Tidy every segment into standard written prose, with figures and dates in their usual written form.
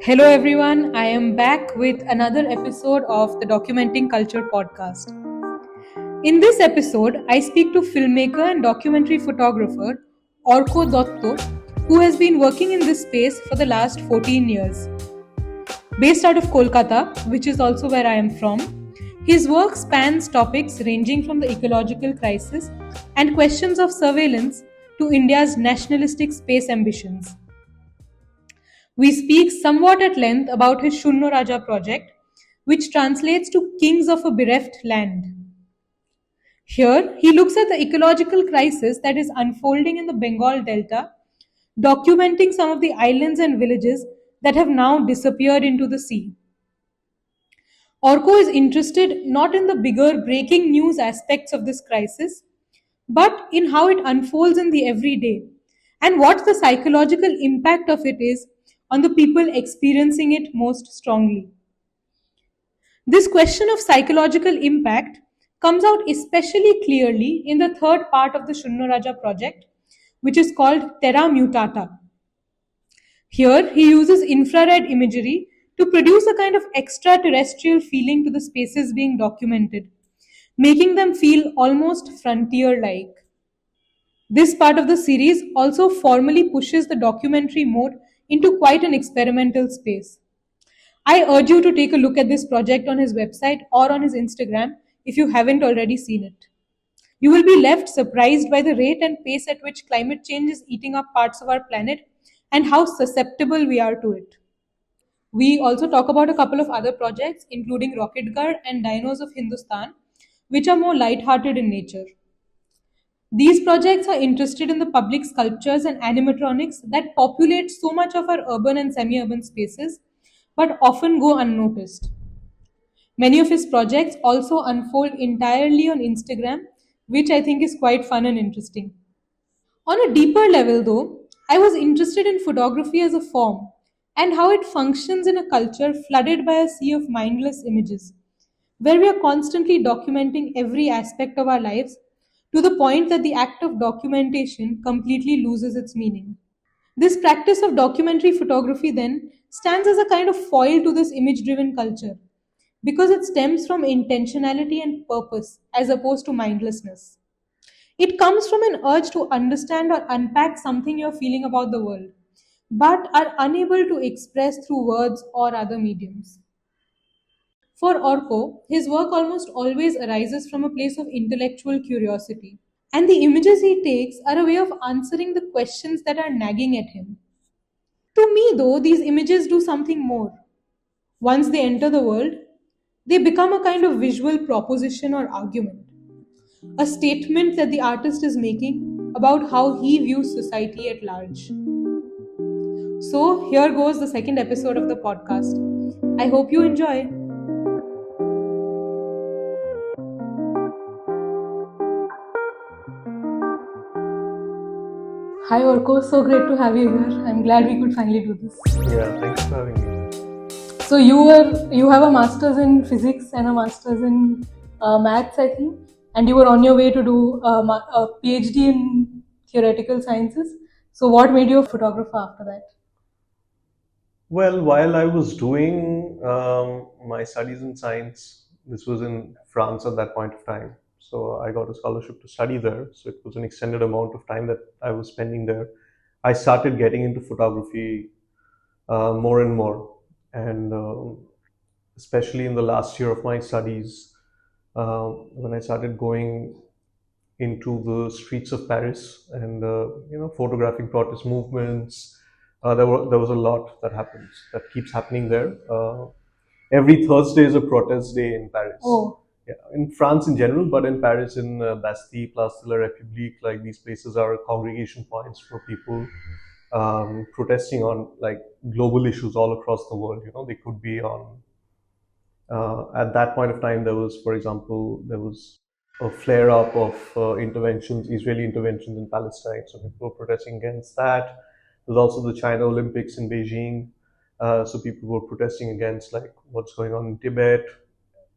Hello everyone, I am back with another episode of the Documenting Culture podcast. In this episode, I speak to filmmaker and documentary photographer Arko Datto, who has been working in this space for the last 14 years. Based out of Kolkata, which is also where I am from, his work spans topics ranging from the ecological crisis and questions of surveillance to India's nationalistic space ambitions. We speak somewhat at length about his Shunyo Raja project, which translates to Kings of a Bereft Land. Here, he looks at the ecological crisis that is unfolding in the Bengal Delta, documenting some of the islands and villages that have now disappeared into the sea. Orko is interested not in the bigger breaking news aspects of this crisis, but in how it unfolds in the everyday and what the psychological impact of it is on the people experiencing it most strongly. This question of psychological impact comes out especially clearly in the third part of the Shunyo Raja project, which is called Terra Mutata. Here, he uses infrared imagery to produce a kind of extraterrestrial feeling to the spaces being documented, making them feel almost frontier like. This part of the series also formally pushes the documentary mode into quite an experimental space. I urge you to take a look at this project on his website or on his Instagram if you haven't already seen it. You will be left surprised by the rate and pace at which climate change is eating up parts of our planet and how susceptible we are to it. We also talk about a couple of other projects, including Rocketgarh and Dinos of Hindustan, which are more light-hearted in nature. These projects are interested in the public sculptures and animatronics that populate so much of our urban and semi-urban spaces, but often go unnoticed. Many of his projects also unfold entirely on Instagram, which I think is quite fun and interesting. On a deeper level, though, I was interested in photography as a form and how it functions in a culture flooded by a sea of mindless images, where we are constantly documenting every aspect of our lives to the point that the act of documentation completely loses its meaning. This practice of documentary photography then stands as a kind of foil to this image driven culture because it stems from intentionality and purpose as opposed to mindlessness. It comes from an urge to understand or unpack something you're feeling about the world, but are unable to express through words or other mediums. For Orko, his work almost always arises from a place of intellectual curiosity, and the images he takes are a way of answering the questions that are nagging at him. To me, though, these images do something more. Once they enter the world, they become a kind of visual proposition or argument, a statement that the artist is making about how he views society at large. So, here goes the second episode of the podcast. I hope you enjoy. Hi Orko, so great to have you here. I'm glad we could finally do this. Yeah, thanks for having me. So you have a master's in physics and a master's in maths, I think, and you were on your way to do a PhD in theoretical sciences. So what made you a photographer after that? Well, while I was doing my studies in science, this was in France at that point of time. So I got a scholarship to study there. So it was an extended amount of time that I was spending there. I started getting into photography more and more. And especially in the last year of my studies, when I started going into the streets of Paris and photographing protest movements. There was a lot that keeps happening there. Every Thursday is a protest day in Paris. Oh, Yeah, in France in general, but in Paris, in Bastille, Place de la République, like these places are congregation points for people protesting on like global issues all across the world. They could be on. At that point of time, for example, there was a flare up of Israeli interventions in Palestine. So people were protesting against that. There's also the China Olympics in Beijing. So people were protesting against like what's going on in Tibet.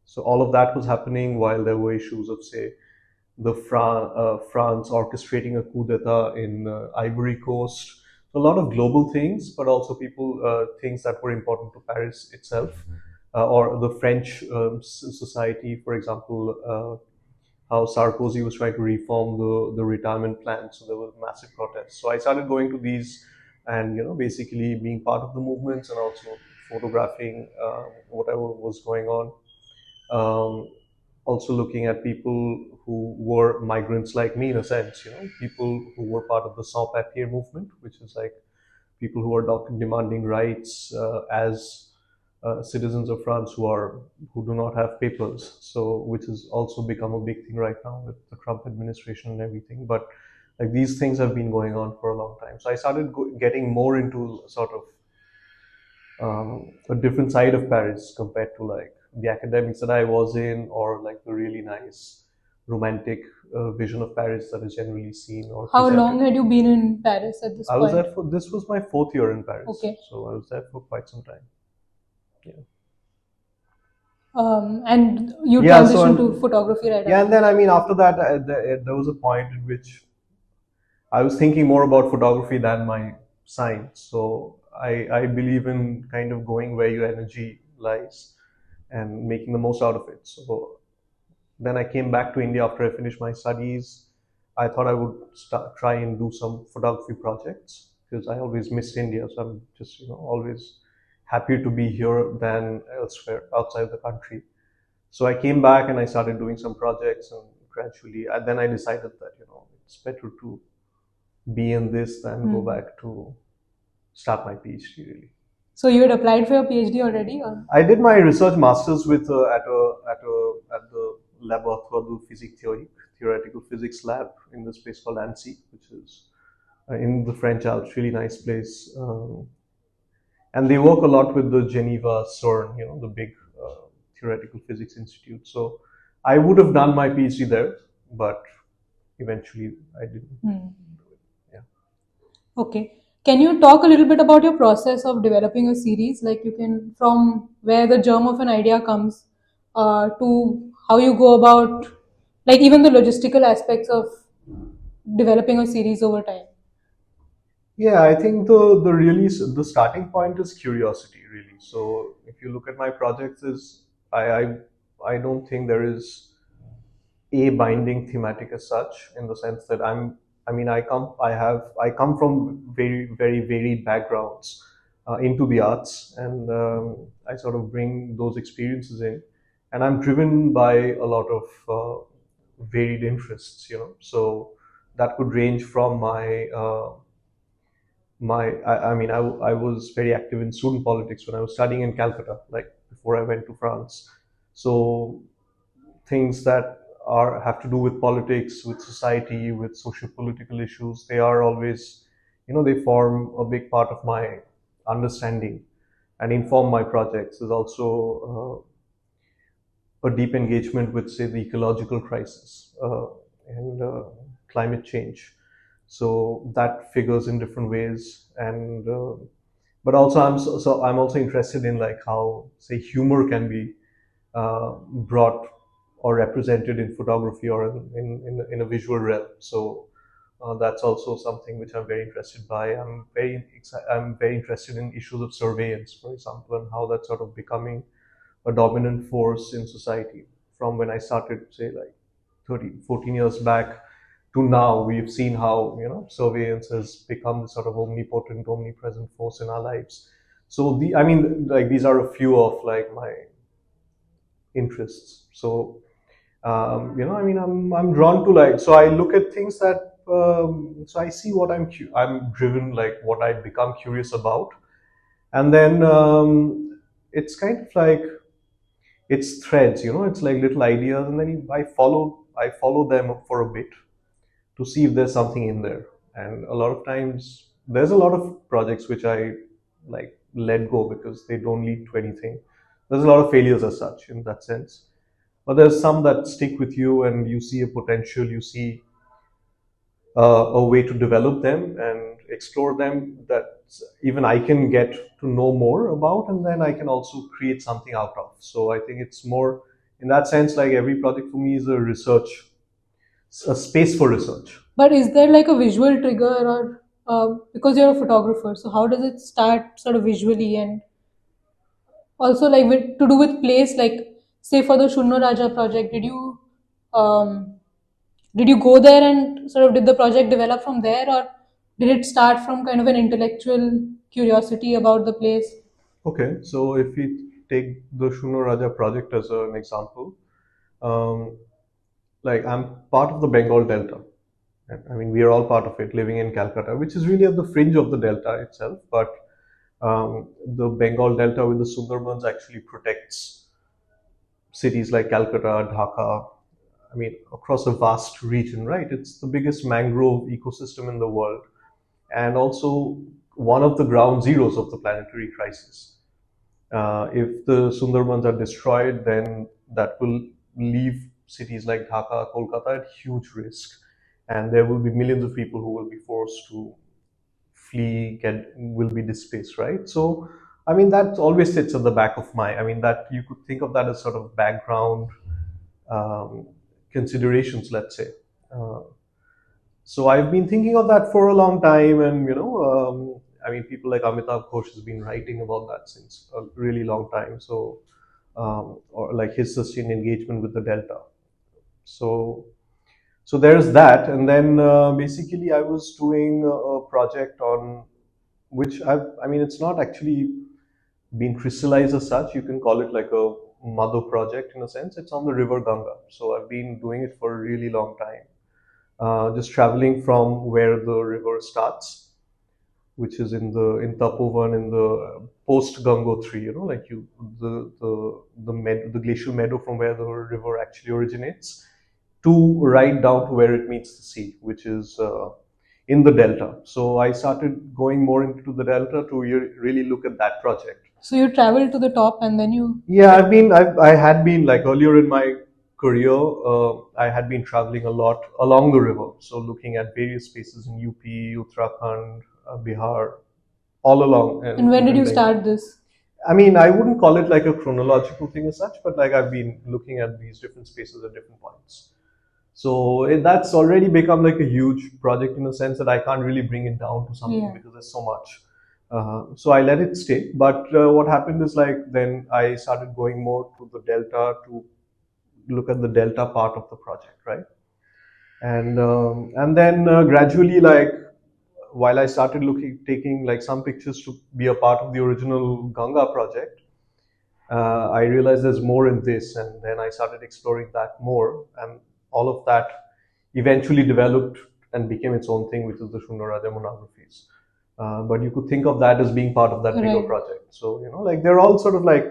So all of that was happening while there were issues of, say, France orchestrating a coup d'etat in Ivory Coast. a lot of global things, but also people things that were important to Paris itself, or the French society, for example. How Sarkozy was trying to reform the retirement plan, so there were massive protests. So I started going to these, and basically being part of the movements and also photographing whatever was going on. Um, Also looking at people who were migrants like me in a sense, people who were part of the sans papier movement, which is like people who are demanding rights as citizens of France who do not have papers. So, which has also become a big thing right now with the Trump administration and everything. But like these things have been going on for a long time. So I started getting more into sort of a different side of Paris compared to like the academics that I was in, or like the really nice romantic vision of Paris that is generally seen or How presented. long had you been in Paris at this I was point? there for this was my fourth year in Paris. Okay. So I was there for quite some time. Yeah. And you Yeah, so transitioned to photography right Yeah, after. and then I mean after that there was a point in which I was thinking more about photography than my science. So I believe in kind of going where your energy lies and making the most out of it. So then I came back to India after I finished my studies. I thought I would try and do some photography projects because I always missed India. So I'm just always happier to be here than elsewhere outside the country. So I came back and I started doing some projects, and gradually, and then I decided that it's better to be in this than go back to start my PhD really. So you had applied for your PhD already, or? I did my research masters with at the Laboratoire de Physique Théorique, theoretical physics lab in this place called Annecy, which is in the French Alps, really nice place. And they work a lot with the Geneva CERN, the big theoretical physics institute. So I would have done my PhD there, but eventually I didn't. Yeah. Okay. Can you talk a little bit about your process of developing a series? Like you can, from where the germ of an idea comes to how you go about, like even the logistical aspects of developing a series over time. Yeah, I think the starting point is curiosity really. So if you look at my projects, is I don't think there is a binding thematic as such, in the sense that I come from very varied backgrounds into the arts, and I sort of bring those experiences in, and I'm driven by a lot of varied interests, so that could range from I was very active in student politics when I was studying in Calcutta, like before I went to France. So things that have to do with politics, with society, with social political issues, they are always, they form a big part of my understanding and inform my projects. There's also a deep engagement with, say, the ecological crisis and climate change. So that figures in different ways, and but also I'm also interested in like how, say, humor can be brought or represented in photography or in a visual realm. So that's also something which I'm very interested by. I'm very interested in issues of surveillance, for example, and how that's sort of becoming a dominant force in society. From when I started, say, like 14 years back to now, we've seen how surveillance has become the sort of omnipotent, omnipresent force in our lives. So like these are a few of like my interests. So I'm drawn to, like, so I look at things that so I see what I'm driven, like what I become curious about, and then it's kind of like it's threads, it's like little ideas, and then I follow them for a bit to see if there's something in there. And a lot of times there's a lot of projects which I like let go because they don't lead to anything. There's a lot of failures as such in that sense, but there's some that stick with you, and you see a potential, you see a way to develop them and explore them that even I can get to know more about, and then I can also create something out of. So I think it's more in that sense, like every project for me is a space for research. But is there like a visual trigger or because you're a photographer. So how does it start, sort of visually, and also like to do with place? Like, say for the Shunyo Raja project, um, did you go there and sort of did the project develop from there, or did it start from kind of an intellectual curiosity about the place? Okay, so if we take the Shunyo Raja project as an example, um, like I'm part of the Bengal Delta. I mean, we are all part of it, living in Calcutta, which is really at the fringe of the delta itself. But the Bengal Delta with the Sundarbans actually protects cities like Calcutta, Dhaka. I mean, across a vast region, right? It's the biggest mangrove ecosystem in the world, and also one of the ground zeros of the planetary crisis. If the Sundarbans are destroyed, then that will leave cities like Dhaka, Kolkata at huge risk, and there will be millions of people who will be forced to flee, will be displaced, right? So, I mean, that always sits at the back of my. I mean, that you could think of that as sort of background um, considerations, let's say. Uh, so I've been thinking of that for a long time, and I mean, people like Amitabh Ghosh has been writing about that since a really long time. So, or like his sustained engagement with the delta. So, so there's that, and then basically I was doing a project on which I mean, it's not actually been crystallized as such. You can call it like a mother project in a sense. It's on the river Ganga. So I've been doing it for a really long time. Just traveling from where the river starts, which is in Tapovan in the post Gangotri, like the glacial meadow from where the river actually originates, to right down to where it meets the sea, which is in the delta. So I started going more into the delta to really look at that project. So you traveled to the top and then you. Yeah, I had been like earlier in my career, I had been traveling a lot along the river. So looking at various places in UP, Uttarakhand, Bihar, all along. And when did you like, start this? I mean, I wouldn't call it like a chronological thing as such, but like I've been looking at these different spaces at different points. So that's already become like a huge project in a sense that I can't really bring it down to something Yeah. because there's so much. So I let it stay. But what happened is like then I started going more to the delta to look at the delta part of the project, right? And then gradually, like while I started taking like some pictures to be a part of the original Ganga project, I realized there's more in this, and then I started exploring that more, and all of that eventually developed and became its own thing, which is the Shunyo Raja monographies. But you could think of that as being part of that bigger Right. project. So like they're all sort of like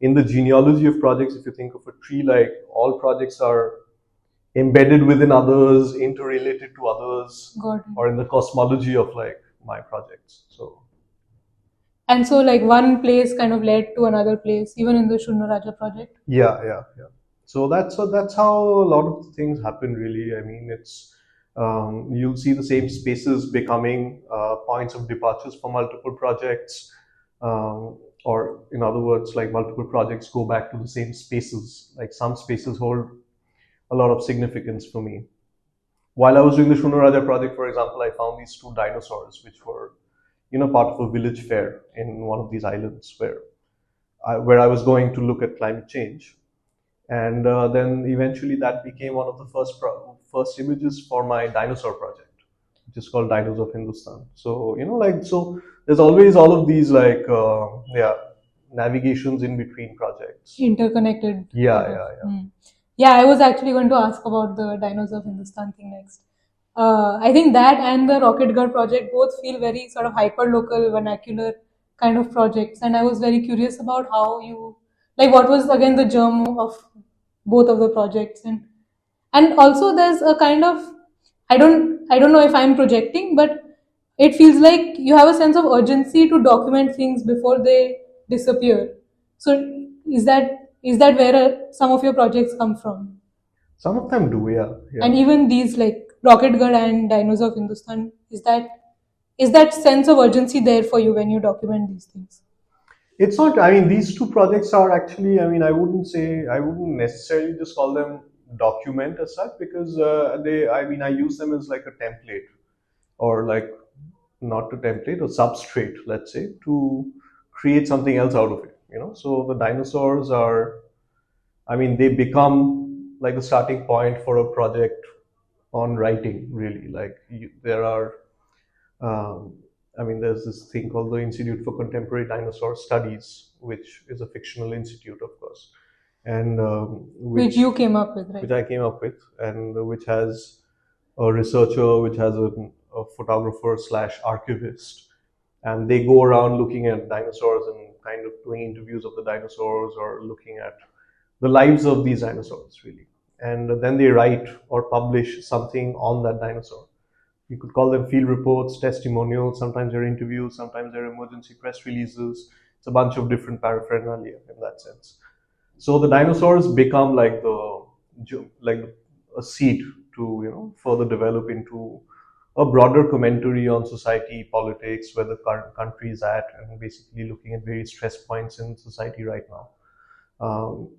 in the genealogy of projects. If you think of a tree, like all projects are embedded within others, interrelated to others, Got it. or in the cosmology of like my projects. So And so like one place kind of led to another place, even in the Shunyo Raja project. yeah. So that's how a lot of the things happen. Really, I mean, it's you'll see the same spaces becoming points of departures for multiple projects, or in other words, like multiple projects go back to the same spaces. Like some spaces hold a lot of significance for me. While I was doing the Shunyo Raja project, for example, I found these two dinosaurs, which were, part of a village fair in one of these islands where I was going to look at climate change, and then eventually that became one of the first images for my dinosaur project, which is called Dinos of Hindustan. So so there's always all of these like navigations in between projects. Interconnected. Yeah. Yeah, I was actually going to ask about the Dinos of Hindustan thing next. I think that and the Rocketgarh project both feel very sort of hyper-local, vernacular kind of projects. And I was very curious about how you, like, what was again the germ of both of the projects. And also there's a kind of, I don't know if I'm projecting, but it feels like you have a sense of urgency to document things before they disappear. So is that where some of your projects come from? Some of them do, yeah. And even these like Rocketgarh and Dinos of Hindustan, is that sense of urgency there for you when you document these things? It's not. I mean, these two projects are actually. I mean, I wouldn't necessarily just call them document as such because they. I mean, I use them as like a template or like not to template, or substrate, let's say, to create something else out of it. So the dinosaurs are, I mean, they become like the starting point for a project on writing, really. Like there are, um, I mean, there's this thing called the Institute for Contemporary Dinosaur Studies, which is a fictional institute, of course, and Which you came up with, right? which I came up with, and which has a researcher, which has a photographer slash archivist, and they go around looking at dinosaurs and kind of doing interviews of the dinosaurs or looking at the lives of these dinosaurs, really. And then they write or publish something on that dinosaur. You could call them field reports, testimonials, sometimes they're interviews, sometimes they're emergency press releases. It's a bunch of different paraphernalia in that sense. So the dinosaurs become like a seed to further develop into a broader commentary on society, politics, where the current country is at, and basically looking at various stress points in society right now. Um,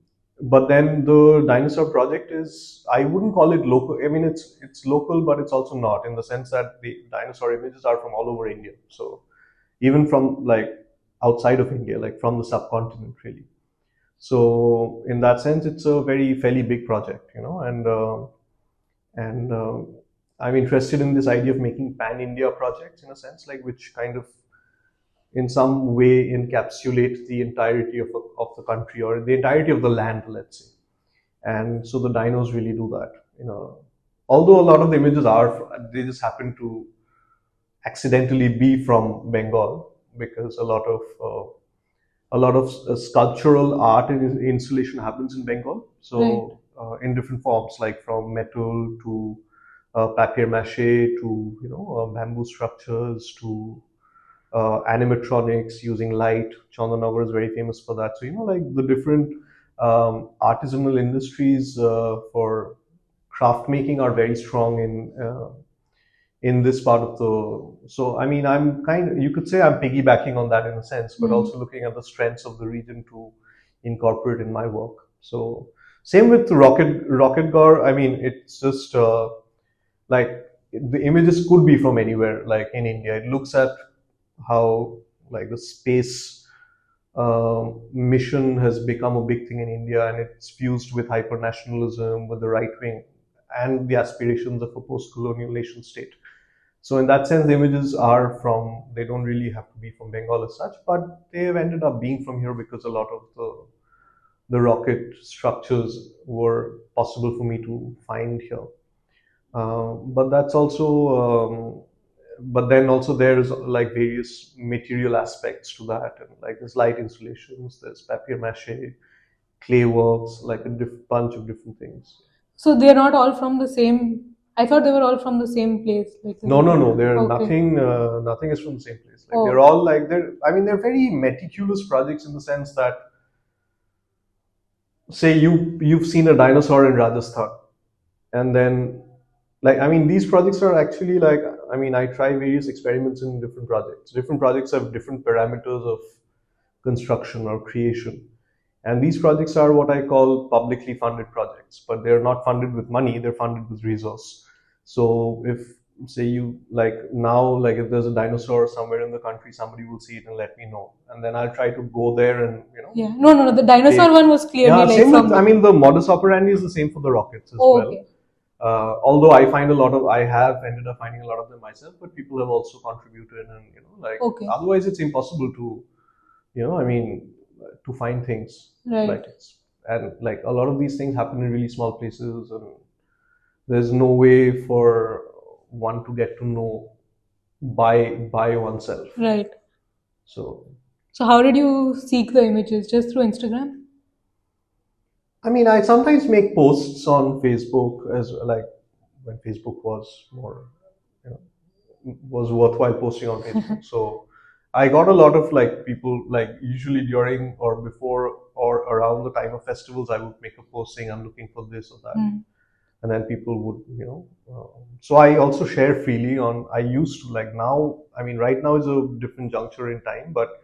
but then the dinosaur project is, I wouldn't call it local. I mean, it's local, but it's also not, in the sense that the dinosaur images are from all over India. So even from like outside of India, like from the subcontinent, really. So in that sense, it's a very fairly big project, and I'm interested in this idea of making pan-India projects, in a sense, like which kind of in some way encapsulate the entirety of the country or the entirety of the land, let's say. And so the dinos really do that. Although a lot of the images they just happen to accidentally be from Bengal, because a lot of sculptural art and installation happens in Bengal. So in different forms, like from metal to papier mâché to bamboo structures to animatronics using light. Chandanagar is very famous for that. So like the different artisanal industries for craft making are very strong in this part of the. So I mean, you could say I'm piggybacking on that in a sense, but also looking at the strengths of the region to incorporate in my work. So same with Rocketgarh. I mean, it's just like the images could be from anywhere, like in India. It looks at how like the space mission has become a big thing in India, and it's fused with hyper nationalism, with the right wing, and the aspirations of a post-colonial nation state. So in that sense, the images they don't really have to be from Bengal as such, but they have ended up being from here because a lot of the rocket structures were possible for me to find here. But that's also, but then also there's like various material aspects to that, and like there's light installations, there's papier mâché, clay works, like a bunch of different things. So they're not all from the same. I thought they were all from the same place. No. They're Okay. nothing is from the same place. Like Oh. they're all like I mean, they're very meticulous projects in the sense that, say you've seen a dinosaur in Rajasthan, and then like I mean these projects are actually like I mean I try various experiments in different projects. Different projects have different parameters of construction or creation, and these projects are what I call publicly funded projects, but they're not funded with money, they're funded with resource. So if say you like now, like if there's a dinosaur somewhere in the country, somebody will see it and let me know, and then I'll try to go there and Yeah. No. The dinosaur one was clearly yeah, like same from with, I mean, the modus operandi is the same for the rockets as well. Okay. Although I have ended up finding a lot of them myself, but people have also contributed, and like Okay. otherwise it's impossible to, I mean, to find things Right. like this. And like a lot of these things happen in really small places, and there's no way for one to get to know by oneself. Right. So So how did you seek the images? Just through Instagram? I mean, I sometimes make posts on Facebook, as like when Facebook was more, you know, was worthwhile posting on Facebook. So I got a lot of like people, like usually during or before or around the time of festivals, I would make a post saying I'm looking for this or that, and then people would, so I also share freely on. I used to, like, now. I mean, right now is a different juncture in time, but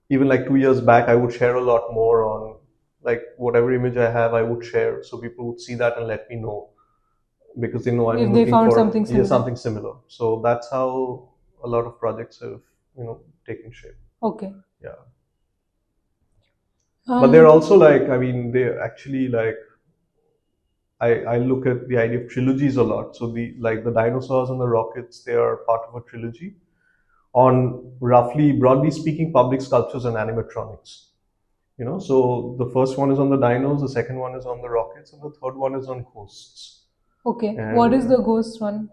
even like 2 years back, I would share a lot more on, like, whatever image I have, I would share, so people would see that and let me know, because they know I'm If they looking found for something similar. something similar. So that's how a lot of projects have taken shape. Okay. Yeah. But they're also like, I mean, they're actually like, I look at the idea of trilogies a lot. So the dinosaurs and the rockets, they are part of a trilogy on roughly, broadly speaking, public sculptures and animatronics. So the first one is on the dinos, the second one is on the rockets, and the third one is on ghosts. Okay. And What is the ghost one?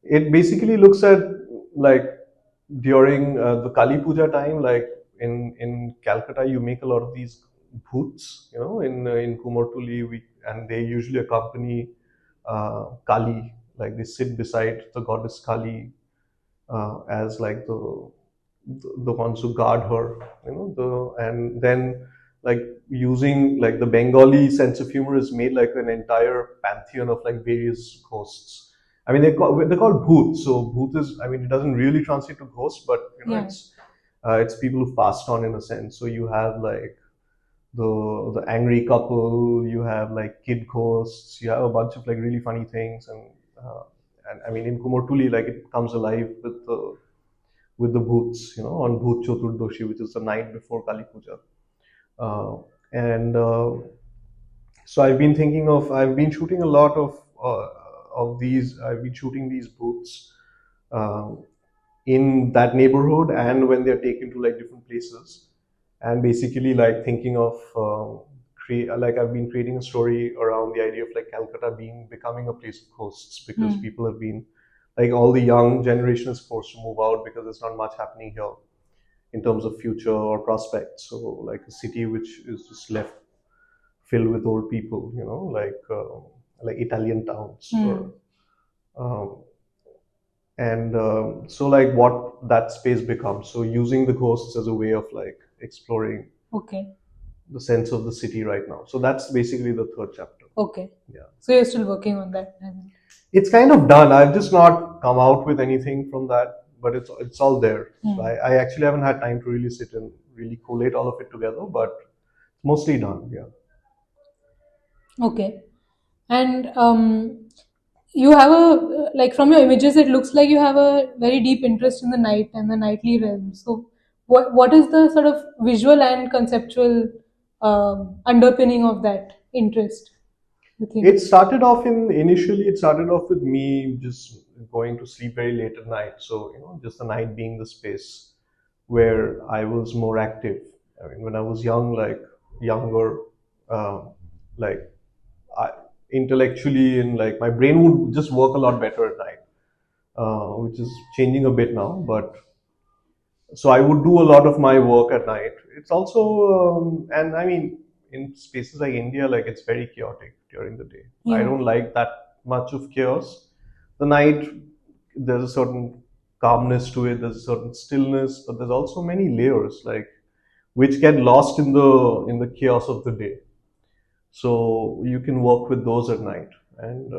it basically looks at like during the Kali Puja time, like in Calcutta, you make a lot of these bhoots, in Kumartuli, and they usually accompany Kali, like they sit beside the goddess Kali as like the ones who guard her, and then like using like the Bengali sense of humor is made like an entire pantheon of like various ghosts. I mean, they're called bhoot. So bhoot is, I mean, it doesn't really translate to ghost, but Yeah. it's people who've passed on in a sense. So you have like the angry couple, you have like kid ghosts, you have a bunch of like really funny things, and I mean in Kumartuli, like it comes alive with the bhoots, on Bhoot Chaturdashi, which is the night before Kali Puja. And so I've been shooting a lot of these. I've been shooting these booths in that neighborhood, and when they're taken to like different places, and basically like thinking of like I've been creating a story around the idea of like Calcutta becoming a place of ghosts, because people have been like, all the young generation is forced to move out because there's not much happening here in terms of future or prospects. So like a city which is just left filled with old people, like Italian towns. Um, and so like what that space becomes. So using the ghosts as a way of like exploring Okay. the sense of the city right now. So that's basically the third chapter. Okay. Yeah. So you're still working on that. It's kind of done. I've just not come out with anything from that, but it's all there. So I actually haven't had time to really sit and really collate all of it together, but it's mostly done. Yeah. Okay. And you have like from your images, it looks like you have a very deep interest in the night and the nightly realm. So what is the sort of visual and conceptual underpinning of that interest, you think? Initially it started off with me just going to sleep very late at night. So, just the night being the space where I was more active. I mean, when I was younger, like intellectually, and like my brain would just work a lot better at night, which is changing a bit now. But so I would do a lot of my work at night. It's also, and I mean, in spaces like India, like it's very chaotic during the day. I Yeah. don't like that much of chaos. The night, there's a certain calmness to it. There's a certain stillness, but there's also many layers, like which get lost in the chaos of the day. So you can work with those at night, and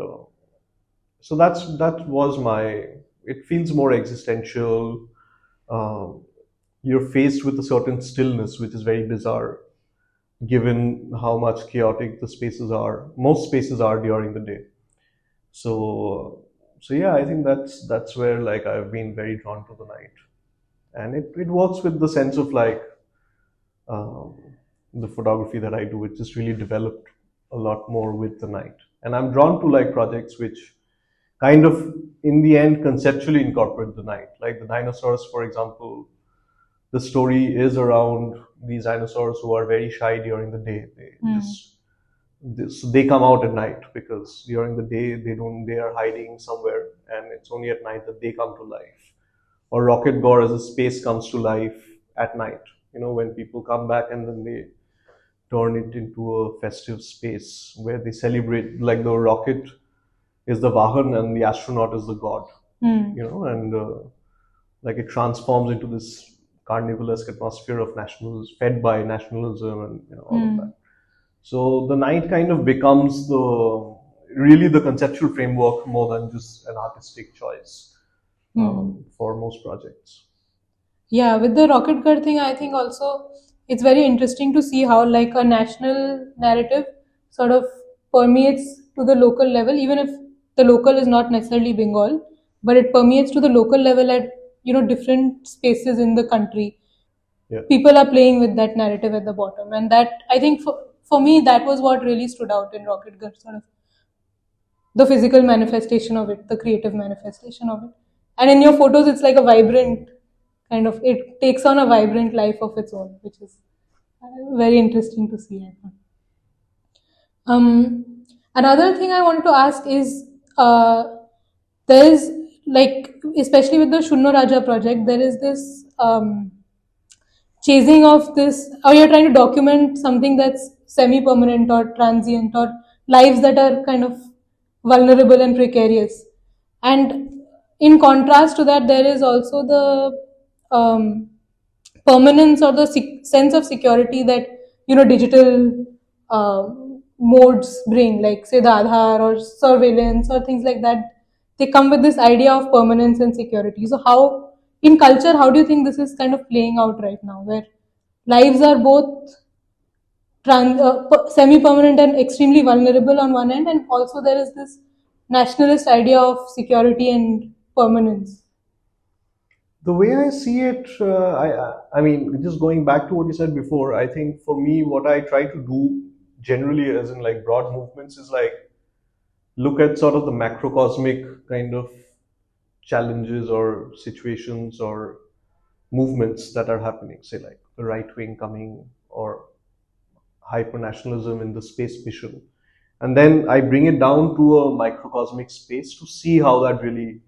so that was my. It feels more existential. You're faced with a certain stillness, which is very bizarre, given how much chaotic the spaces are. Most spaces are during the day. So yeah, I think that's where like I've been very drawn to the night, and it works with the sense of like um, the photography that I do. It just really developed a lot more with the night, and I'm drawn to like projects which kind of in the end conceptually incorporate the night, like the dinosaurs, for example. The story is around these dinosaurs who are very shy during the day. So they come out at night, because during the day they are hiding somewhere, and it's only at night that they come to life. Or Rocketgarh as a space comes to life at night, when people come back, and then they turn it into a festive space where they celebrate, like the rocket is the Vahan and the astronaut is the god, and like it transforms into this carnivalesque atmosphere of nationalism, fed by nationalism, and all of that. So the night kind of becomes really the conceptual framework more than just an artistic choice for most projects. Yeah, with the Rocketgarh thing, I think also it's very interesting to see how like a national narrative sort of permeates to the local level, even if the local is not necessarily Bengal, but it permeates to the local level at different spaces in the country, Yeah. people are playing with that narrative at the bottom. And that, I think, for me, that was what really stood out in Rocketgarh, sort of the physical manifestation of it, the creative manifestation of it. And in your photos, it's like a vibrant kind of, it takes on a vibrant life of its own, which is very interesting to see, I thought. Another thing I wanted to ask is, there is, like, especially with the Shunyo Raja project, there is this chasing of this, or you're trying to document something that's semi-permanent or transient, or lives that are kind of vulnerable and precarious. And in contrast to that, there is also the permanence or the sense of security that digital uh, modes bring, like say the Aadhaar or surveillance or things like that. They come with this idea of permanence and security. So how, in culture, how do you think this is kind of playing out right now, where lives are both semi-permanent and extremely vulnerable on one end, and also there is this nationalist idea of security and permanence? The way I see it, I mean, just going back to what you said before, I think for me, what I try to do generally, as in like broad movements, is like look at sort of the macrocosmic kind of challenges or situations or movements that are happening, say like the right wing coming or hyper nationalism in the space mission. And then I bring it down to a microcosmic space to see how that really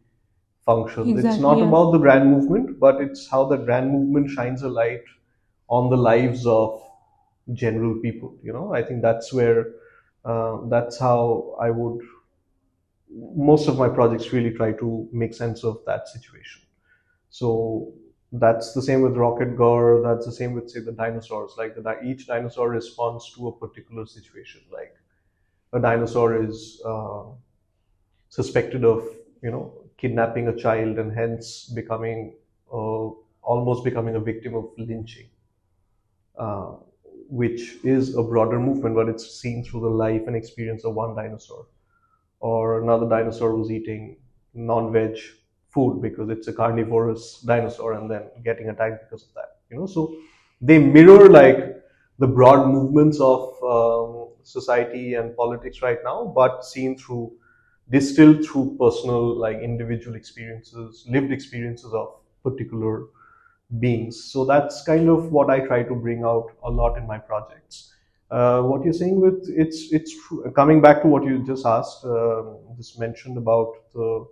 functions. It's Exactly, not yeah. about the grand movement, but it's how the grand movement shines a light on the lives of general people. I think that's where, that's how I would, most of my projects really try to make sense of that situation. So that's the same with Rocketgarh. That's the same with, say, the dinosaurs. Like each dinosaur responds to a particular situation. Like a dinosaur is suspected of, kidnapping a child and hence becoming, almost becoming a victim of lynching, uh, which is a broader movement, but it's seen through the life and experience of one dinosaur. Or another dinosaur was eating non-veg food because it's a carnivorous dinosaur and then getting attacked because of that. So they mirror like the broad movements of society and politics right now, but seen through, distilled through personal, like individual experiences, lived experiences of particular beings. So that's kind of what I try to bring out a lot in my projects. What you're saying with, it's true. Coming back to what you just asked, just mentioned about the,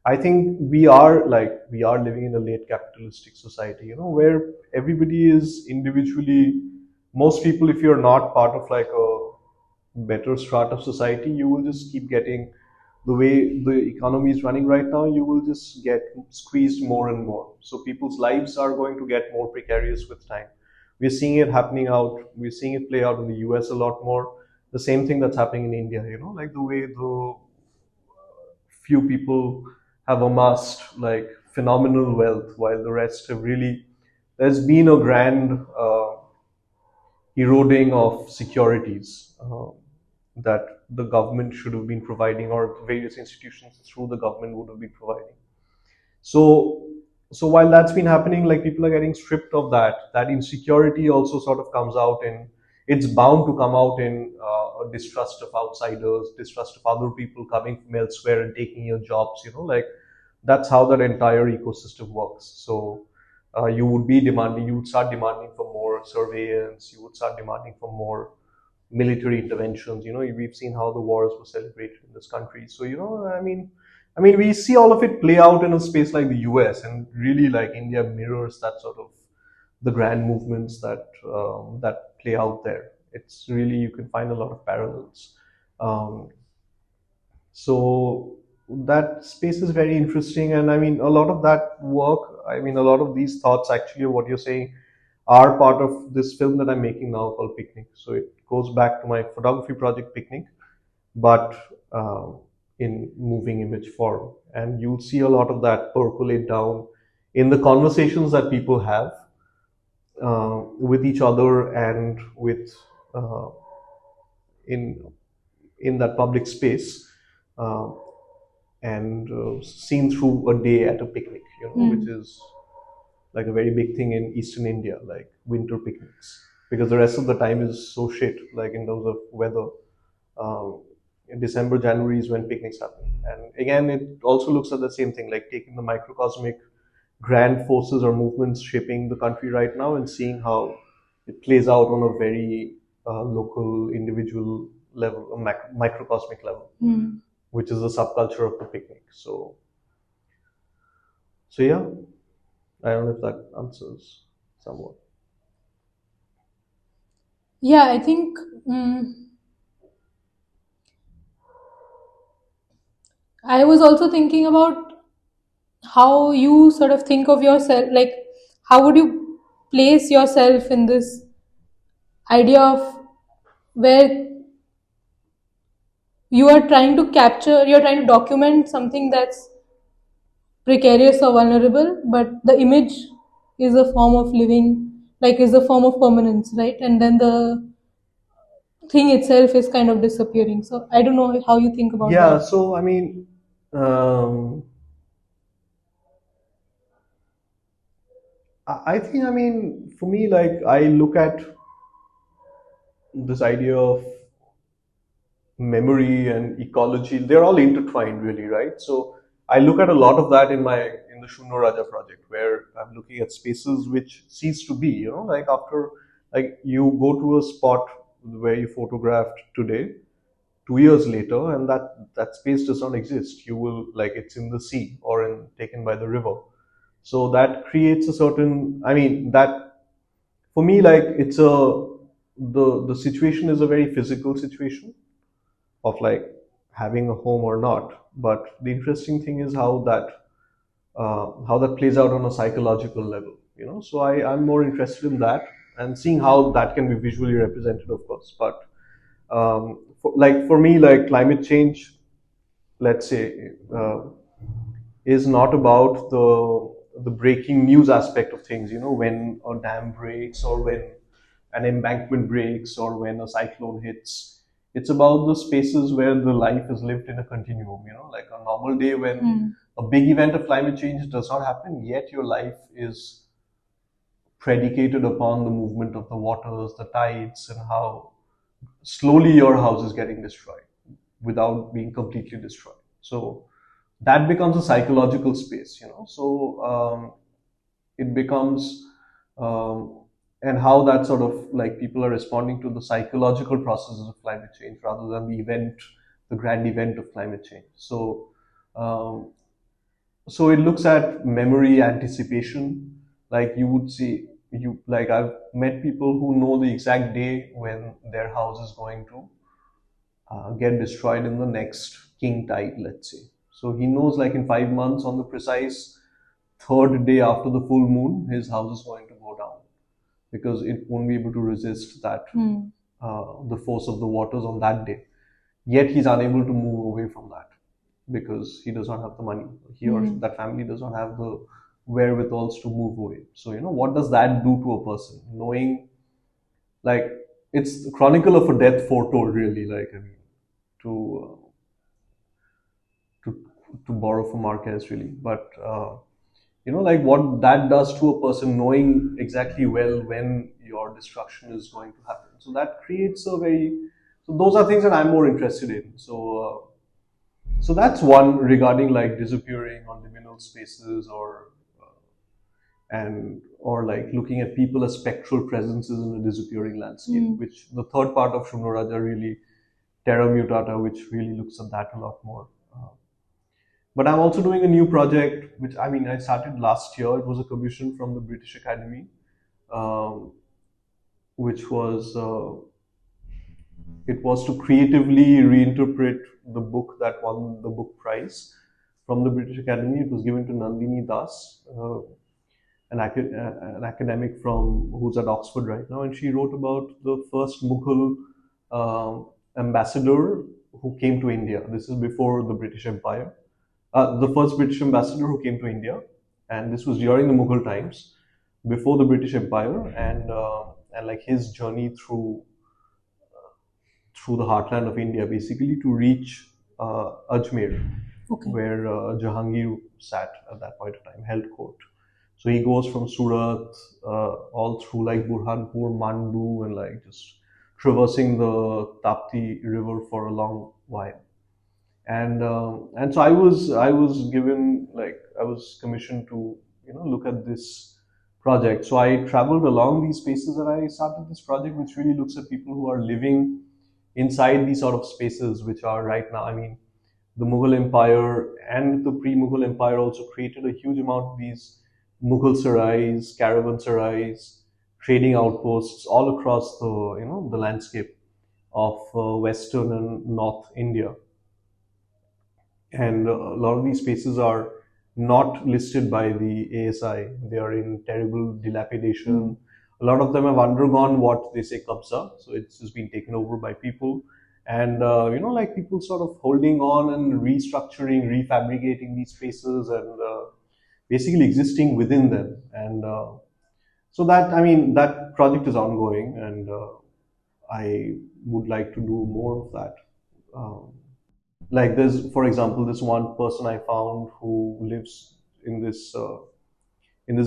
I think we are living in a late capitalistic society, where everybody is individually. Most people, if you're not part of like a better strat of society, you will just keep getting, the way the economy is running right now, you will just get squeezed more and more. So people's lives are going to get more precarious with time. We're seeing it happening out. We're seeing it play out in the US a lot more. The same thing that's happening in India. Like the way the few people have amassed like phenomenal wealth, while the rest have really. There's been a grand eroding of securities that the government should have been providing, or various institutions through the government would have been providing. So, so while that's been happening, like people are getting stripped of that. That insecurity also sort of comes out in. It's bound to come out in a distrust of outsiders, distrust of other people coming from elsewhere and taking your jobs. Like that's how that entire ecosystem works. So you would be demanding, you would start demanding for more surveillance, you would start demanding for more military interventions. We've seen how the wars were celebrated in this country. So I mean, we see all of it play out in a space like the US, and really like India mirrors that sort of the grand movements that play out there. It's really, you can find a lot of parallels. Um, so that space is very interesting, and I mean, a lot of that work. I mean, a lot of these thoughts, actually, what you're saying, are part of this film that I'm making now called Picnic. So it goes back to my photography project Picnic, but in moving image form. And you'll see a lot of that percolate down in the conversations that people have with each other and with in in that public space. Uh, and seen through a day at a picnic, which is like a very big thing in Eastern India, like winter picnics, because the rest of the time is so shit, like in terms of weather. In December, January is when picnics happen. And again, it also looks at the same thing, like taking the microcosmic grand forces or movements shaping the country right now and seeing how it plays out on a very local, individual level, a microcosmic level, which is the subculture of the picnic. So yeah, I don't know if that answers somewhat. Yeah, I think I was also thinking about how you sort of think of yourself, like how would you place yourself in this idea of where you're trying to document something that's precarious or vulnerable, but the image is a form of living, like is a form of permanence, right? And then the thing itself is kind of disappearing. So I don't know how you think about Yeah, that. so I mean, um, I think, I mean, for me, like, I look at this idea of memory and ecology, they're all intertwined, really, right? So I look at a lot of that in the Shunyo Raja project, where I'm looking at spaces which cease to be, like after, like, you go to a spot where you photographed today, 2 years later, and that space does not exist. You will, like, it's in the sea or taken by the river. So that creates a certain, I mean, that for me, like, the situation is a very physical situation of, like, having a home or not. But the interesting thing is how that plays out on a psychological level. So I'm more interested in that and seeing how that can be visually represented, of course. But for me, like, climate change, let's say, is not about the breaking news aspect of things. When a dam breaks or when an embankment breaks or when a cyclone hits. It's about the spaces where the life is lived in a continuum. Like a normal day when a big event of climate change does not happen, yet your life is predicated upon the movement of the waters, the tides, and how slowly your house is getting destroyed without being completely destroyed. So that becomes a psychological space. So it becomes, and how that sort of, like, people are responding to the psychological processes of climate change rather than the grand event of climate change. Um, so it looks at memory, anticipation. Like, you would see, like, I've met people who know the exact day when their house is going to get destroyed in the next king tide, let's say. So he knows, like, in 5 months, on the precise third day after the full moon, his house is going to go down because it won't be able to resist the force of the waters on that day. Yet he's unable to move away from that because he does not have the money. He or that family does not have the wherewithals to move away. So, what does that do to a person? Knowing, like, it's the chronicle of a death foretold, really. Like, I mean, to to to borrow from Marquez, really. But like, what that does to a person, knowing exactly well when your destruction is going to happen. So that creates a very, so those are things that I'm more interested in. So that's one regarding, like, disappearing on liminal spaces, or like looking at people as spectral presences in a disappearing landscape, which the third part of Shunyo Raja, really, Terra Mutata, which really looks at that a lot more. But I'm also doing a new project, which, I mean, I started last year. It was a commission from the British Academy, um, which was it was to creatively reinterpret the book that won the book prize from the British Academy. It was given to Nandini Das, an academic who's at Oxford right now, and she wrote about the first Mughal ambassador who came to India. This is before the British Empire. The first British ambassador who came to India, and this was during the Mughal times, before the British Empire, and like his journey through the heartland of India, basically, to reach Ajmer, Okay. where Jahangir sat at that point of time, held court. So he goes from Surat all through like Burhanpur, Mandu, and like just traversing the Tapti River for a long while. And so I was given like I was commissioned to look at this project. So I traveled along these spaces and I started this project, which really looks at people who are living inside these sort of spaces, which are right now. I mean, the Mughal Empire and the pre-Mughal Empire also created a huge amount of these Mughal sarais, caravan sarais, trading outposts all across the landscape of Western and North India. And a lot of these spaces are not listed by the ASI. They are in terrible dilapidation. A lot of them have undergone what they say kabza, so it's just been taken over by people, and like people sort of holding on and restructuring, refabricating these spaces, and basically existing within them. And so that I mean that project is ongoing, and I would like to do more of that. Um, like there's for example this one person I found who lives in this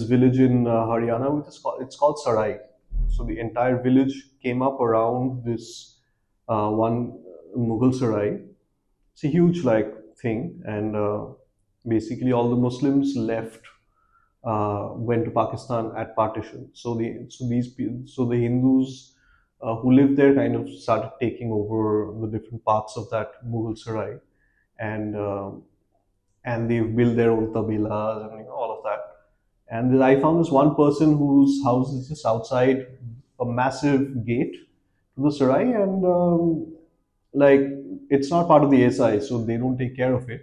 village in Haryana, which is called Sarai. So the entire village came up around this one Mughal Sarai. It's a huge like thing, and basically all the Muslims left, went to Pakistan at partition. So the Hindus who lived there kind of started taking over the different parts of that Mughal Sarai, and they've built their own tabelas and all of that. And then I found this one person whose house is just outside a massive gate to the Sarai, and like it's not part of the SI, so they don't take care of it.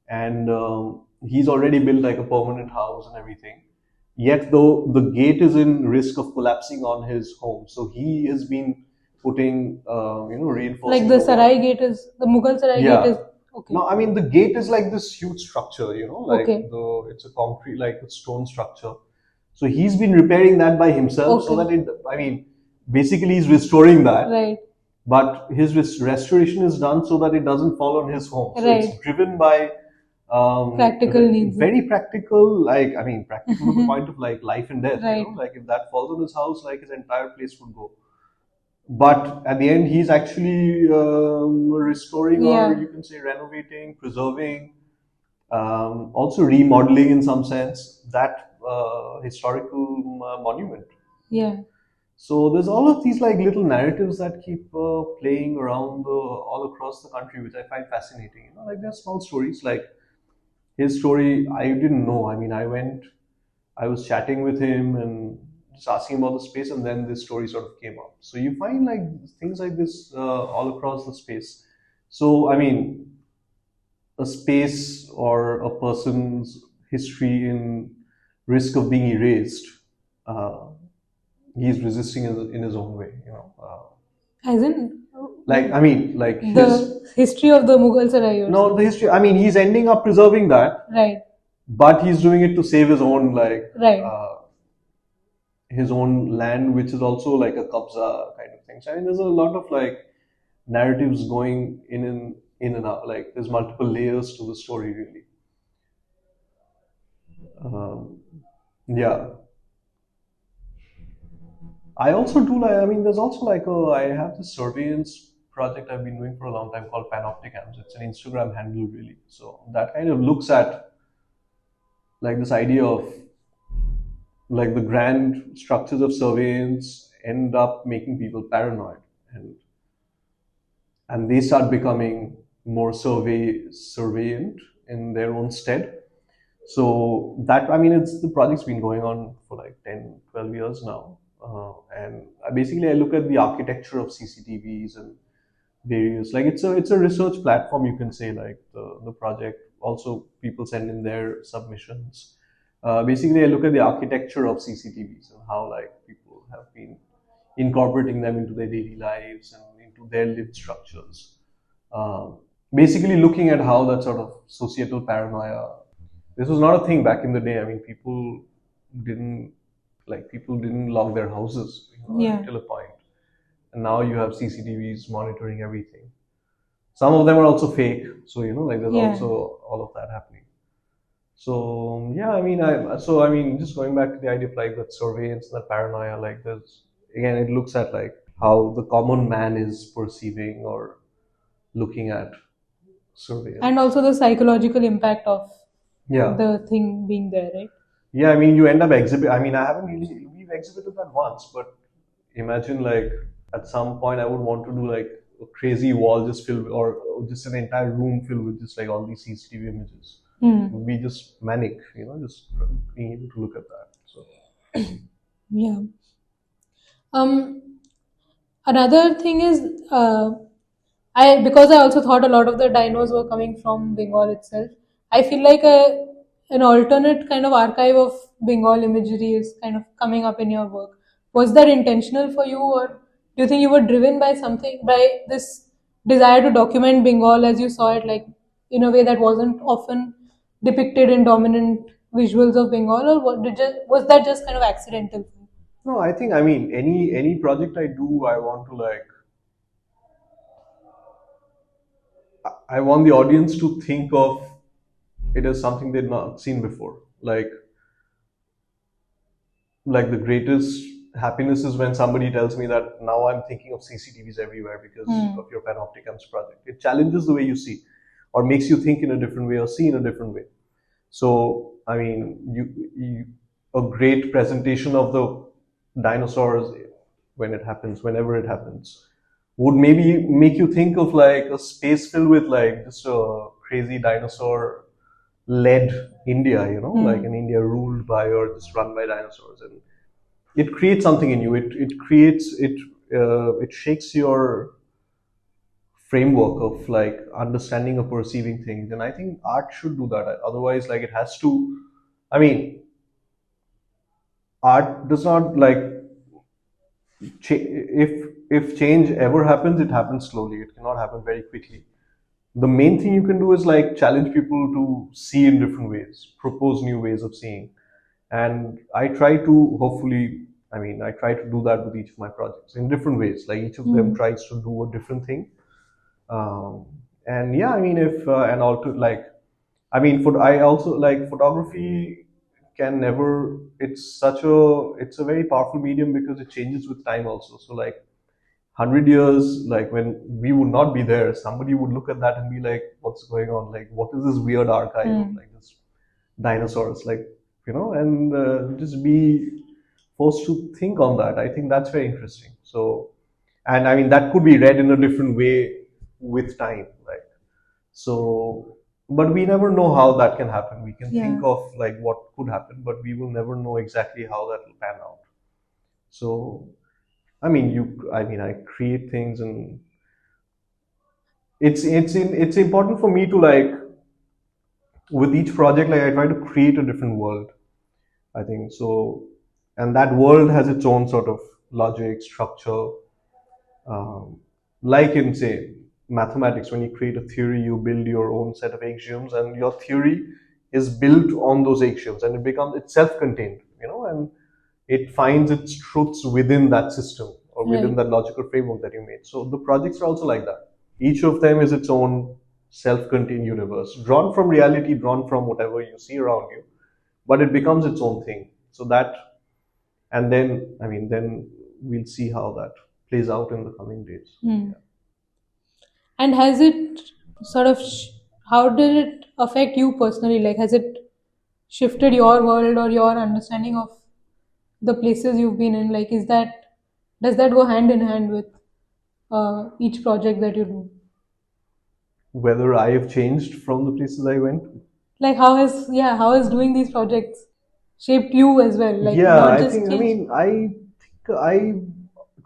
And he's already built like a permanent house and everything. Yet, though the gate is in risk of collapsing on his home, so he has been putting, reinforcing Like the the Sarai wall. gate is the Mughal Sarai Yeah. gate is okay. No, I mean the gate is like this huge structure, like Okay. it's a concrete, like a stone structure. So he's been repairing that by himself, so Okay. that I mean, basically he's restoring that. Right. But his restoration is done so that it doesn't fall on his home. So it's Right. driven by Practical needs. very practical, like I mean, practical to the point of like life and death. Right. Like if that falls on his house, like his entire place would go. But at the end, he's actually restoring, Yeah. or you can say renovating, preserving, also remodeling in some sense that historical monument. Yeah. So there's all of these like little narratives that keep playing around all across the country, which I find fascinating. Like they're small stories. Like his story, I didn't know. I mean, I was chatting with him and just asking about the space, and then this story sort of came up. So you find like things like this all across the space. So I mean, a space or a person's history in risk of being erased. Uh, he's resisting in his own way. As in Like I mean, like the history of the Mughal Sarai. no, the history. I mean, he's ending up preserving that, Right. but he's doing it to save his own Right. his own land, which is also like a kabza kind of thing. So I mean, there's a lot of like narratives going in and out. Like there's multiple layers to the story, really. Um, yeah. I also do like. I mean, there's also like I have this surveillance project I've been doing for a long time called Panopticams. It's an Instagram handle, really. So that kind of looks at like this idea of like the grand structures of surveillance end up making people paranoid, and they start becoming more surveillant in their own stead. So that I mean, it's the project's been going on for like 10, 12 years now, and basically I look at the architecture of CCTVs and various like it's a research platform, you can say. Like the project also, people send in their submissions. Basically I look at the architecture of CCTVs and how like people have been incorporating them into their daily lives and into their lived structures. Basically looking at how that sort of societal paranoia, this was not a thing back in the day. I mean, didn't people didn't lock their houses Yeah. until a point, and now you have CCTVs monitoring everything. Some of them are also fake, so like there's Yeah. also all of that happening. So yeah, I mean, just going back to the idea of like that surveillance, that paranoia, like there's again, it looks at like how the common man is perceiving or looking at And surveillance. also the psychological impact of Yeah, the thing being there, right? yeah. I mean, you end up exhibit. I mean, I haven't really we've exhibited that once, but imagine like at some point I would want to do like a crazy wall just filled or just an entire room filled with just like all these CCTV images. It Hmm. would be just manic, just being able to look at that. So Yeah. Um, Another thing is, I because I also thought a lot of the dinos were coming from Bengal itself. I feel like an alternate kind of archive of Bengal imagery is kind of coming up in your work. Was that intentional for you, or do you think you were driven by something, by this desire to document Bengal as you saw it, like in a way that wasn't often depicted in dominant visuals of Bengal, or was that just kind of accidental? no, I mean any project I do, I want to like I want the audience to think of it as something they've not seen before. Like the greatest happiness is when somebody tells me that now I'm thinking of CCTVs everywhere because Hmm. of your panopticons project. It challenges the way you see, or makes you think in a different way or see in a different way. So I mean, a great presentation of the dinosaurs when it happens, whenever it happens, would maybe make you think of like a space filled with like just a crazy dinosaur led India, like an Hmm. India ruled by or just run by dinosaurs, and it creates something in you. It creates it. It shakes your framework of like understanding or perceiving things, and I think art should do that. Otherwise, like it has to. I mean, art does not like if change ever happens, it happens slowly. It cannot happen very quickly. The main thing you can do is like challenge people to see in different ways, propose new ways of seeing, and I try to hopefully, I try to do that with each of my projects in different ways. Like each of them Hmm. tries to do a different thing. And yeah, I mean, if and also like I also like photography can never. It's a very powerful medium because it changes with time also. So like 100 years, like when we would not be there, somebody would look at that and be like, "What's going on? Like, what is this weird archive of Hmm. like this dinosaurs?" Like, and just be forced to think on that. I think that's very interesting. So, and I mean, that could be read in a different way with time, right? So, but we never know how that can happen. We can Yeah. think of like what could happen, but we will never know exactly how that will pan out. So, I create things, and it's important for me to like with each project, like I try to create a different world. I think so, and that world has its own sort of logic structure. Um, like in say mathematics, when you create a theory, you build your own set of axioms, and your theory is built on those axioms, and it's self-contained, and it finds its truths within that system or within Right. that logical framework that you made. So the projects are also like that. Each of them is its own self-contained universe, drawn from reality, drawn from whatever you see around you, but it becomes its own thing. So that, and then then we'll see how that plays out in the coming days. Hmm. And has it sort of, how did it affect you personally? Like, has it shifted your world or your understanding of the places you've been in? Like, does that go hand in hand with each project that you do? Whether I have changed from the places I went, Like, how has doing these projects shaped you as well? Like, yeah, not I just think. changed. I think I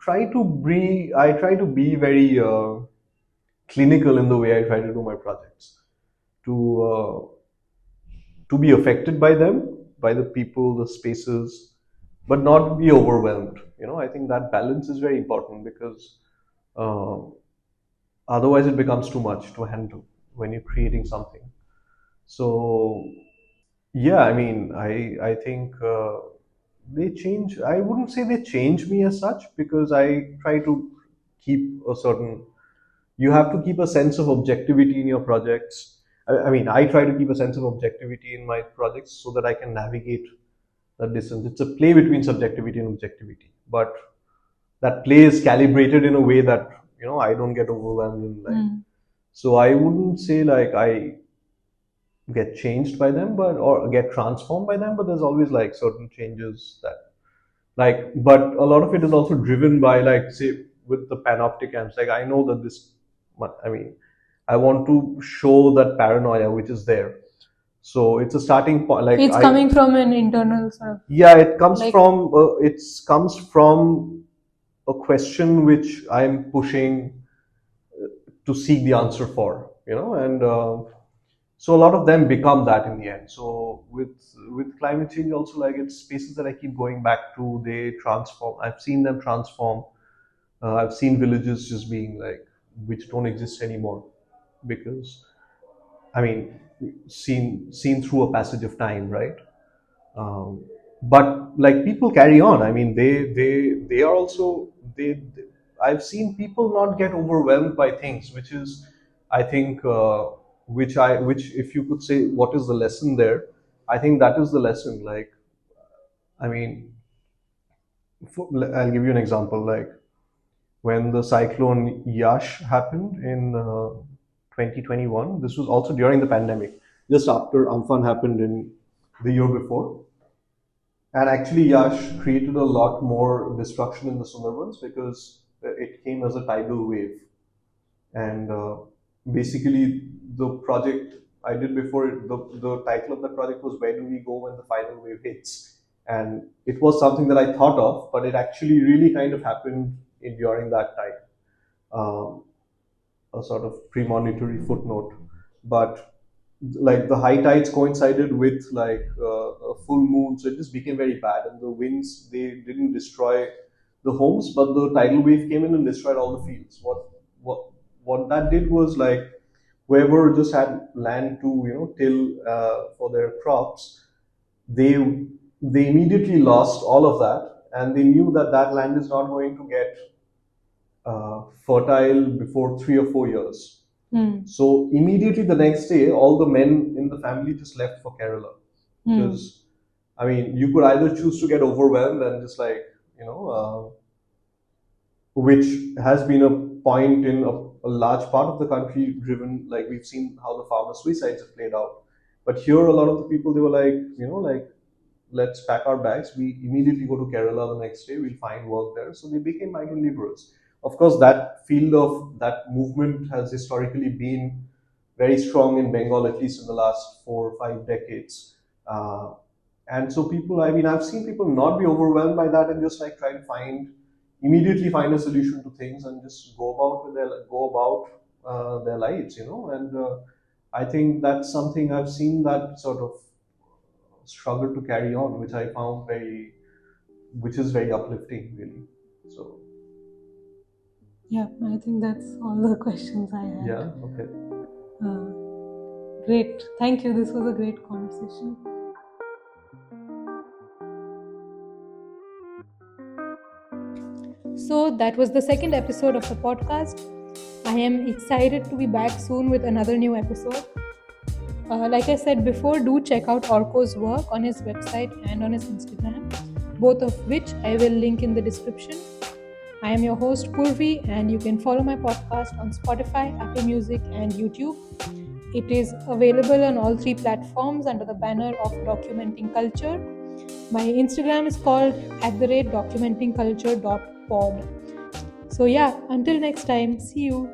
try to be. I try to be very clinical in the way I try to do my projects. To be affected by them, by the people, the spaces, but not be overwhelmed. I think that balance is very important because uh, otherwise it becomes too much to handle when you're creating something. So yeah, I think they change. I wouldn't say they change me as such because I try to keep a certain you have to keep a sense of objectivity in your projects. I mean, I try to keep a sense of objectivity in my projects so that I can navigate the distance. It's a play between subjectivity and objectivity, but that play is calibrated in a way that I don't get overwhelmed in like. So I wouldn't say like I get changed by them, but or get transformed by them, but there's always like certain changes that like, but a lot of it is also driven by like say with the panoptic amps. Like I know that this, I mean, I want to show that paranoia which is there. So it's a starting point. Like it's coming from an internal sort of. Yeah, it comes from a question which I'm pushing to seek the answer for, and so a lot of them become that in the end. So with climate change also, like it's spaces that I keep going back to. They transform. I've seen them transform. I've seen villages just being like which don't exist anymore because, I mean, seen through a passage of time, right? But like people carry on. I mean, they are also they. I've seen people not get overwhelmed by things, which is, I think, which if you could say what is the lesson there, I think that is the lesson. Like, I mean, I'll give you an example. Like when the cyclone Yash happened in 2021, this was also during the pandemic, just after Amphan happened in the year before. And actually, Yash created a lot more destruction in the Sundarbans because it came as a tidal wave. And basically, the project I did before, the title of the project was Where Do We Go When the Final Wave Hits? And it was something that I thought of, but it actually really kind of happened during that time. A sort of premonitory footnote. But like the high tides coincided with like a full moon, so it just became very bad. And the winds, they didn't destroy the homes, but the tidal wave came in and destroyed all the fields. What that did was like whoever just had land to till for their crops, they they immediately lost all of that, and they knew that that land is not going to get fertile before 3 or 4 years. So immediately the next day, all the men in the family just left for Kerala because, I mean, you could either choose to get overwhelmed and just like which has been a point in a large part of the country driven, like we've seen how the farmer suicides have played out. But here, a lot of the people, they were like, like, let's pack our bags. We immediately go to Kerala the next day. We'll find work there. So they became migrant laborers. Of course, that field of that movement has historically been very strong in Bengal, at least in the last 4 or 5 decades. And so people, I mean, I've seen people not be overwhelmed by that and just like try to immediately find a solution to things and just go about their lives, And I think that's something I've seen, that sort of struggle to carry on, which I found which is very uplifting, really. So. Yeah, I think that's all the questions I had. Yeah, okay. Great. Thank you. This was a great conversation. So that was the second episode of the podcast. I am excited to be back soon with another new episode. Like I said before, do check out Arko's work on his website and on his Instagram, both of which I will link in the description. I am your host Purvi, and you can follow my podcast on Spotify, Apple Music and YouTube. It is available on all 3 platforms under the banner of Documenting Culture. My Instagram is called @documentingculture.pod. So yeah, until next time, see you.